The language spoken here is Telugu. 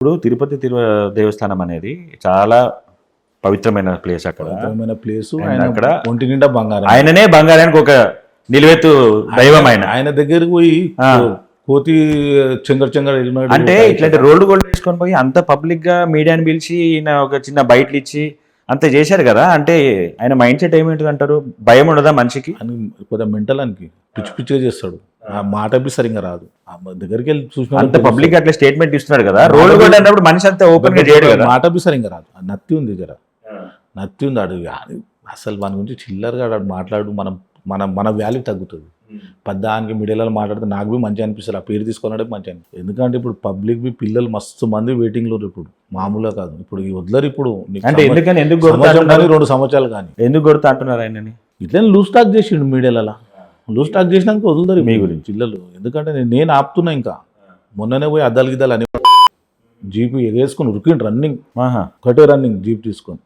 ఇప్పుడు తిరుపతి దేవస్థానం అనేది చాలా పవిత్రమైన ప్లేస్ అక్కడ. పవిత్రమైన ప్లేసు. ఆయన ఆయన అక్కడ ఒంటి నిండా బంగారం. ఆయననే బంగారానికి ఒక నిలువెత్తు దైవం ఆయన. ఆయన దగ్గరికి పోయి ఆ. కోతి చెంగర్ వెళ్ళినాడు. అంటే ఇట్లాంటి రోల్డ్ గోల్డ్ వేసుకొని పోయి అంత పబ్లిక్ గా మీడియాని పిలిచి ఈయన ఒక చిన్న బయటలు ఇచ్చి అంత చేశారు కదా. అంటే ఆయన మైండ్ సెట్ ఏమిటి అంటారు? భయం ఉండదా మనిషికి? అని కొద్దిగా మెంటల్ అనికి పిచ్చి పిచ్చిగా చేస్తాడు. ఆ మాట బి సరిగ్గా రాదు. ఆ దగ్గరికి వెళ్ళి చూసిన అంత పబ్లిక్ అట్లా స్టేట్మెంట్ ఇస్తున్నాడు కదా. రోల్డ్ గోల్డ్ అన్నప్పుడు మనిషి అంతా ఓపెన్ గా చేయడు కదా. మాట బి సరిగ్గా రాదు. ఆ నత్తి ఉంది జర నత్తి ఉంది. ఆడు అసలు మన గురించి చిల్లరగా ఆడు మాట్లాడు. మనం మన మన వాల్యూ తగ్గుతుంది. పద్దానికి మీడియాలో మాట్లాడితే నాకు బి మంచిగా అనిపిస్తుంది. ఆ పేరు తీసుకున్నాడే మంచిగా అనిపిస్తుంది. ఎందుకంటే ఇప్పుడు పబ్లిక్ బి పిల్లలు మస్తు మంది వెయిటింగ్లో ఇప్పుడు మామూలుగా కాదు. ఇప్పుడు ఈ వదలరు. ఇప్పుడు అంటే ఎందుకని ఎందుకు సంవత్సరం కానీ 2 సంవత్సరాలు కానీ ఎందుకు కొడుతా అంటున్నారు ఆయనని? ఇట్లా లూజ్ టాక్ చేసిండు మీడియాలలో. లూజ్ టాక్ చేసినాక వదులుతారు మీ గురించి పిల్లలు. ఎందుకంటే నేను ఆపుతున్నా. ఇంకా మొన్ననే పోయి అద్దాలు గిద్దాలు అని జీప్ ఎగేసుకొని ఉరికిండు రన్నింగ్. ఒకటే రన్నింగ్ జీప్ తీసుకొని